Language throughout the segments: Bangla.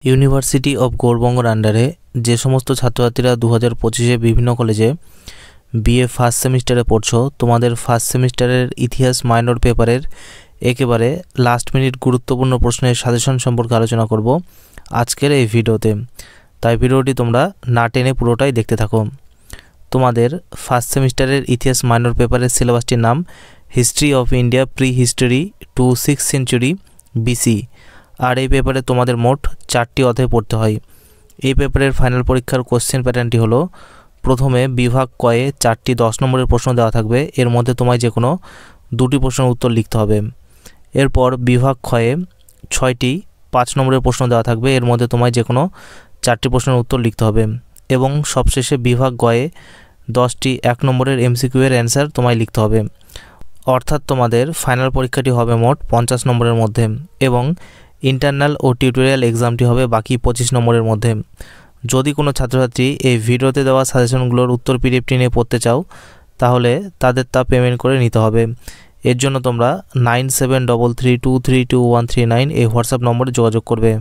ইউনিভার্সিটি অফ গৌড়বঙ্গর আন্ডারে যে সমস্ত ছাত্রছাত্রীরা 2025-এ বিভিন্ন কলেজে বিএ ফার্স্ট সেমিস্টারে পড়ছো, তোমাদের ফার্স্ট সেমিস্টারের ইতিহাস মাইনর পেপারের একেবারে লাস্ট মিনিট গুরুত্বপূর্ণ প্রশ্নের সাজেশন সম্পর্কে আলোচনা করব আজকের এই ভিডিওতে। তাই ভিডিওটি তোমরা না টেনে পুরোটাই দেখতে থাকো। তোমাদের ফার্স্ট সেমিস্টারের ইতিহাস মাইনর পেপারের সিলেবাসটির নাম history of India prehistory to 6th century BC. আর এই পেপারে তোমাদের মোট 4টি অধ্যায় পড়তে হয়। এই পেপারের ফাইনাল পরীক্ষার কোশ্চেন প্যাটার্নটি হলো, প্রথমে বিভাগ কয়ে 4টি 10 নম্বরের প্রশ্ন দেওয়া থাকবে, এর মধ্যে তোমায় যে কোনো 2টি প্রশ্নের উত্তর লিখতে হবে। এরপর বিভাগ ক্ষয়ে 6টি 5 নম্বরের প্রশ্ন দেওয়া থাকবে, এর মধ্যে তোমায় যে কোনো 4টি প্রশ্নের উত্তর লিখতে হবে। এবং সবশেষে বিভাগ গয়ে 10টি 1 নম্বরের এমসিকিউ এর অ্যান্সার তোমায় লিখতে হবে। অর্থাৎ তোমাদের ফাইনাল পরীক্ষাটি হবে মোট 50 নম্বরের মধ্যে এবং ইন্টারনাল ও টিউটোরিয়াল এক্সামটি হবে বাকি 25 নম্বরের মধ্যে। যদি কোনো ছাত্রছাত্রী এই ভিডিওতে দেওয়া সাজেশনগুলোর উত্তর পিডিএফটি নিয়ে পড়তে চাও, তাহলে তাদের তা পেমেন্ট করে নিতে হবে। এর জন্য তোমরা 9733232139 এই হোয়াটসঅ্যাপ নম্বরে যোগাযোগ করবে।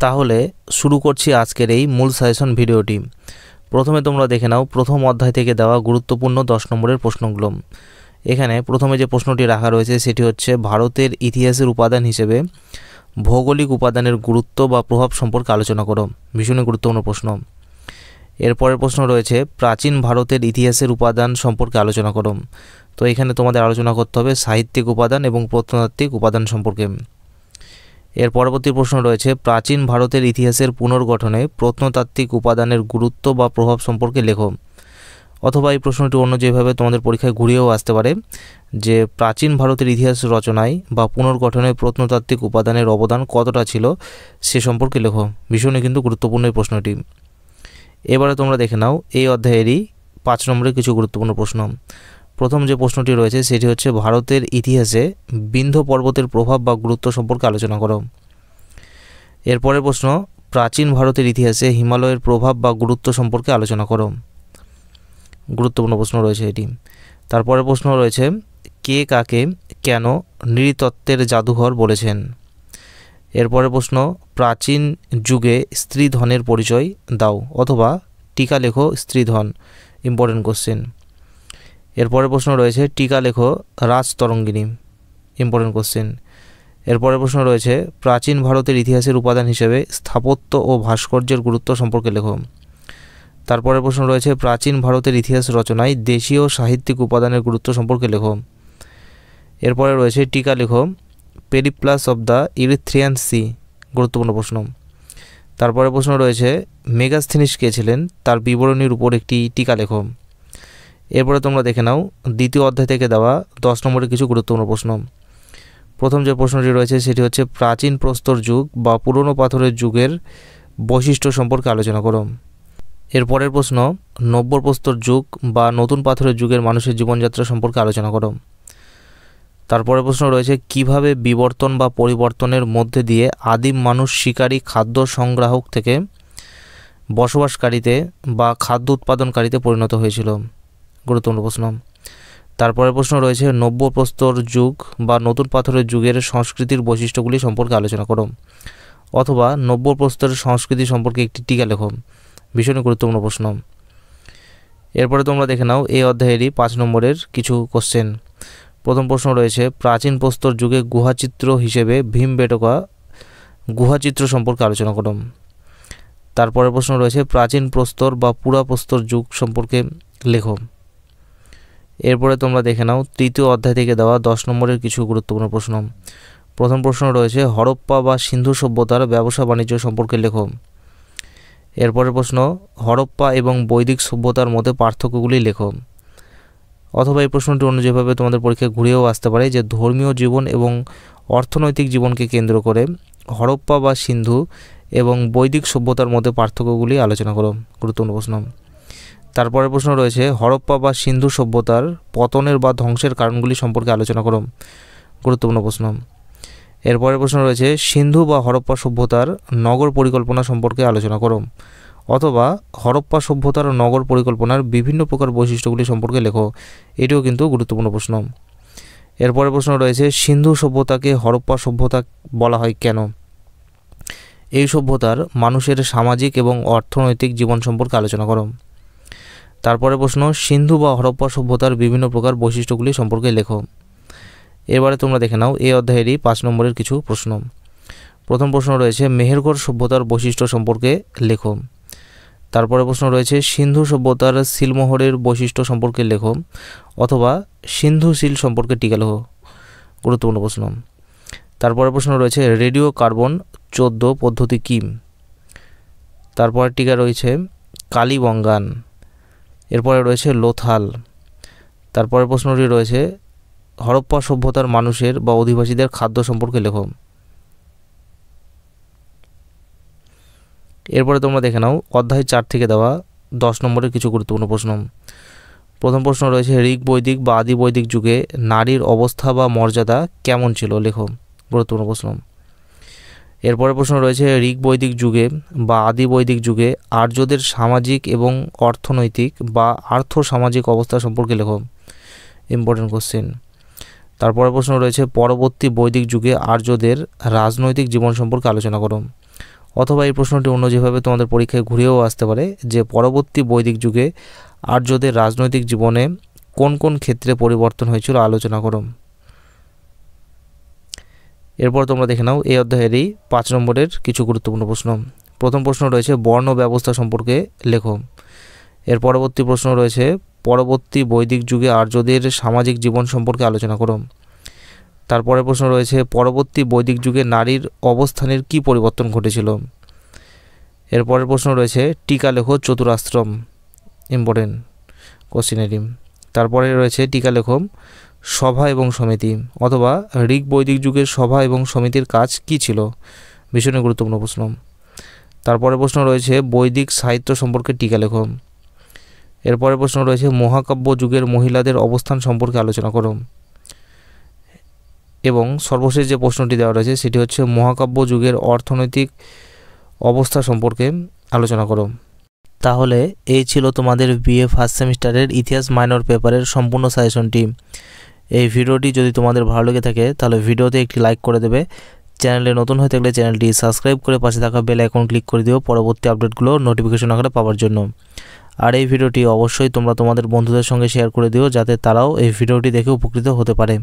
তাহলে শুরু করছি আজকের এই মূল সাজেশন ভিডিওটি। প্রথমে তোমরা দেখে নাও প্রথম অধ্যায় থেকে দেওয়া গুরুত্বপূর্ণ 10 নম্বরের প্রশ্নগুলো। এখানে প্রথমে যে প্রশ্নটি রাখা রয়েছে সেটি হচ্ছে, ভারতের ইতিহাসের উপাদান হিসেবে ভৌগোলিক উপাদানের গুরুত্ব বা প্রভাব সম্পর্কে আলোচনা করো। ভীষণই গুরুত্বপূর্ণ প্রশ্ন। এরপরের প্রশ্ন রয়েছে, প্রাচীন ভারতের ইতিহাসের উপাদান সম্পর্কে আলোচনা করো। তো এখানে তোমাদের আলোচনা করতে হবে সাহিত্যিক উপাদান এবং প্রত্নতাত্ত্বিক উপাদান সম্পর্কে। এর পরবর্তী প্রশ্ন রয়েছে, প্রাচীন ভারতের ইতিহাসের পুনর্গঠনে প্রত্নতাত্ত্বিক উপাদানের গুরুত্ব বা প্রভাব সম্পর্কে লেখো। অথবা এই প্রশ্নটি অন্য যেভাবে তোমাদের পরীক্ষায় ঘুরিয়েও আসতে পারে, যে প্রাচীন ভারতের ইতিহাস রচনায় বা পুনর্গঠনে প্রত্নতাত্ত্বিক উপাদানের অবদান কতটা ছিল সে সম্পর্কে লেখো। ভীষণই কিন্তু গুরুত্বপূর্ণ এই প্রশ্নটি। এবারে তোমরা দেখে নাও এই অধ্যায়েরই 5 নম্বরের কিছু গুরুত্বপূর্ণ প্রশ্ন। প্রথম যে প্রশ্নটি রয়েছে সেটি হচ্ছে, ভারতের ইতিহাসে বিন্ধ্য পর্বতের প্রভাব বা গুরুত্ব সম্পর্কে আলোচনা করো। এরপরের প্রশ্ন, প্রাচীন ভারতের ইতিহাসে হিমালয়ের প্রভাব বা গুরুত্ব সম্পর্কে আলোচনা করো। গুরুত্বপূর্ণ প্রশ্ন রয়েছে এটি। তারপরে প্রশ্ন রয়েছে, কে কাকে কেন নৃতত্ত্বের জাদুঘর বলেছেন। এরপরে প্রশ্ন, প্রাচীন যুগে স্ত্রীধনের পরিচয় দাও অথবা টিকা লেখো স্ত্রীধন। Important question. এরপরে প্রশ্ন রয়েছে, টিকা লেখো রাজতরঙ্গিনী। Important question. এরপরে প্রশ্ন রয়েছে, প্রাচীন ভারতের ইতিহাসের উপাদান হিসেবে স্থাপত্য ও ভাস্কর্যের গুরুত্ব সম্পর্কে লেখো। তারপরে প্রশ্ন রয়েছে, প্রাচীন ভারতের ইতিহাস রচনায় দেশীয় সাহিত্যিক উপাদানের গুরুত্ব সম্পর্কে লেখো। এরপরে রয়েছে, টিকা লেখো Periplus of the Erythraean Sea. গুরুত্বপূর্ণ প্রশ্ন। তারপরে প্রশ্ন রয়েছে, মেগাস্থিনিস কে ছিলেন তার বিবরণীর উপর একটি টিকা লেখো। এরপরে তোমরা দেখে নাও দ্বিতীয় অধ্যায় থেকে দেওয়া 10 নম্বরের কিছু গুরুত্বপূর্ণ প্রশ্ন। প্রথম যে প্রশ্নটি রয়েছে সেটি হচ্ছে, প্রাচীন প্রস্তর যুগ বা পুরনো পাথরের যুগের বৈশিষ্ট্য সম্পর্কে আলোচনা করো। এরপরের প্রশ্ন, নব্য প্রস্তর যুগ বা নতুন পাথরের যুগের মানুষের জীবনযাত্রা সম্পর্কে আলোচনা করো। তারপরে প্রশ্ন রয়েছে, কিভাবে বিবর্তন বা পরিবর্তনের মধ্যে দিয়ে আদিম মানুষ শিকারী খাদ্য সংগ্রাহক থেকে বসবাসকারীতে বা খাদ্য উৎপাদনকারীতে পরিণত হয়েছিল। গুরুত্বপূর্ণ প্রশ্ন। তারপরে প্রশ্ন রয়েছে, নব্য প্রস্তর যুগ বা নতুন পাথরের যুগের সংস্কৃতির বৈশিষ্ট্যগুলি সম্পর্কে আলোচনা করো অথবা নব্য প্রস্তরের সংস্কৃতি সম্পর্কে একটি টিকা লেখো। ভীষণই গুরুত্বপূর্ণ প্রশ্ন। এরপরে তোমরা দেখে নাও এই অধ্যায়েরই 5 নম্বরের কিছু কোশ্চেন। প্রথম প্রশ্ন রয়েছে, প্রাচীন প্রস্তর যুগে গুহাচিত্র হিসেবে ভীমবেটকা গুহাচিত্র সম্পর্কে আলোচনা করো। তারপরে প্রশ্ন রয়েছে, প্রাচীন প্রস্তর বা পুরা প্রস্তর যুগ সম্পর্কে লেখো। এরপরে তোমরা দেখে নাও তৃতীয় অধ্যায় থেকে দেওয়া 10 নম্বরের কিছু গুরুত্বপূর্ণ প্রশ্ন। প্রথম প্রশ্ন রয়েছে, হরপ্পা বা সিন্ধু সভ্যতার ব্যবসা বাণিজ্য সম্পর্কে লেখো। এরপরের প্রশ্ন, হরপ্পা এবং বৈদিক সভ্যতার মধ্যে পার্থক্যগুলি লেখো। অথবা এই প্রশ্নটি অন্য যেভাবে তোমাদের পরীক্ষায় ঘুরেও আসতে পারে, যে ধর্মীয় জীবন এবং অর্থনৈতিক জীবনকে কেন্দ্র করে হরপ্পা বা সিন্ধু এবং বৈদিক সভ্যতার মধ্যে পার্থক্যগুলি আলোচনা করো। গুরুত্বপূর্ণ প্রশ্ন। তারপরের প্রশ্ন রয়েছে, হরপ্পা বা সিন্ধু সভ্যতার পতনের বা ধ্বংসের কারণগুলি সম্পর্কে আলোচনা করো। গুরুত্বপূর্ণ প্রশ্ন। এরপরের প্রশ্ন রয়েছে, সিন্ধু বা হরপ্পা সভ্যতার নগর পরিকল্পনা সম্পর্কে আলোচনা করো অথবা হরপ্পা সভ্যতার নগর পরিকল্পনার বিভিন্ন প্রকার বৈশিষ্ট্যগুলি সম্পর্কে লেখো। এটিও কিন্তু গুরুত্বপূর্ণ প্রশ্ন। এরপরের প্রশ্ন রয়েছে, সিন্ধু সভ্যতাকে হরপ্পা সভ্যতা বলা হয় কেন। এই সভ্যতার মানুষের সামাজিক এবং অর্থনৈতিক জীবন সম্পর্কে আলোচনা করো। তারপরে প্রশ্ন, সিন্ধু বা হরপ্পা সভ্যতার বিভিন্ন প্রকার বৈশিষ্ট্যগুলি সম্পর্কে লেখো। এবারে তোমরা দেখে নাও এই অধ্যায়েরই 5 নম্বরের কিছু প্রশ্ন। প্রথম প্রশ্ন রয়েছে মেহেরগড় সভ্যতার বৈশিষ্ট্য সম্পর্কে লেখো। তারপরে প্রশ্ন রয়েছে সিন্ধু সভ্যতার সিলমোহরের বৈশিষ্ট্য সম্পর্কে লেখো অথবা সিন্ধু সিল সম্পর্কে টিকা লেখো। গুরুত্বপূর্ণ প্রশ্ন। তারপরে প্রশ্ন রয়েছে রেডিও কার্বন 14 পদ্ধতি কী। তারপরে টিকা রয়েছে কালীবঙ্গান। এরপরে রয়েছে লোথাল। তারপরে প্রশ্নটি রয়েছে হরপ্পা সভ্যতার মানুষের বা অধিবাসীদের খাদ্য সম্পর্কে লেখো। এরপরে তোমরা দেখে নাও অধ্যায় 4 থেকে দেওয়া 10 নম্বরের কিছু গুরুত্বপূর্ণ প্রশ্ন। প্রথম প্রশ্ন রয়েছে ঋগ বৈদিক বা আদি বৈদিক যুগে নারীর অবস্থা বা মর্যাদা কেমন ছিল লেখো। গুরুত্বপূর্ণ প্রশ্ন। এরপরে প্রশ্ন রয়েছে ঋগ বৈদিক যুগে বা আদি বৈদিক যুগে আর্যদের সামাজিক এবং অর্থনৈতিক বা আর্থ সামাজিক অবস্থা সম্পর্কে লেখো। Important question. তারপরে প্রশ্ন রয়েছে পরবর্তী বৈদিক যুগে আর্যদের রাজনৈতিক জীবন সম্পর্কে আলোচনা করো। অথবা এই প্রশ্নটি অন্য যেভাবে তোমাদের পরীক্ষায় ঘুরেও আসতে পারে যে পরবর্তী বৈদিক যুগে আর্যদের রাজনৈতিক জীবনে কোন কোন ক্ষেত্রে পরিবর্তন হয়েছিল আলোচনা করো। এরপর তোমরা দেখে নাও এই অধ্যায়েরই 5 নম্বরের কিছু গুরুত্বপূর্ণ প্রশ্ন। প্রথম প্রশ্ন রয়েছে বর্ণ ব্যবস্থা সম্পর্কে লেখো। এর পরবর্তী প্রশ্ন রয়েছে পরবর্তী বৈদিক যুগে আর্যদের সামাজিক জীবন সম্পর্কে আলোচনা করো। তারপরে প্রশ্ন রয়েছে পরবর্তী বৈদিক যুগে নারীর অবস্থানের কী পরিবর্তন ঘটেছিল। এরপরের প্রশ্ন রয়েছে টিকা লেখো চতুরাশ্রম। ইম্পর্টেন্ট কোশ্চেনেরই। তারপরে রয়েছে টিকা লেখো সভা এবং সমিতি অথবা ঋগ বৈদিক যুগের সভা এবং সমিতির কাজ কী ছিল, ভীষণই গুরুত্বপূর্ণ প্রশ্ন। তারপরে প্রশ্ন রয়েছে বৈদিক সাহিত্য সম্পর্কে টিকা লেখো। এরপরে প্রশ্ন রয়েছে মহাকাব্য যুগের মহিলাদের অবস্থান সম্পর্কে আলোচনা করো। এবং সর্বশেষ যে প্রশ্নটি দেওয়া রয়েছে সেটি হচ্ছে মহাকাব্য যুগের অর্থনৈতিক অবস্থা সম্পর্কে আলোচনা করো। তাহলে এই ছিল তোমাদের বিএ ফার্স্ট সেমিস্টারের ইতিহাস মাইনর পেপারের সম্পূর্ণ সাজেশনটি। এই ভিডিওটি যদি তোমাদের ভালো লেগে থাকে তাহলে ভিডিওতে একটি লাইক করে দেবে। চ্যানেলে নতুন হয়ে থাকলে চ্যানেলটি সাবস্ক্রাইব করে পাশে থাকা বেল আইকন ক্লিক করে দিও পরবর্তী আপডেটগুলো নোটিফিকেশন আকারে পাওয়ার জন্য। আর এই ভিডিওটি অবশ্যই তোমরা তোমাদের বন্ধুদের সঙ্গে শেয়ার করে দিও যাতে তারাও এই ভিডিওটি দেখে উপকৃত হতে পারে।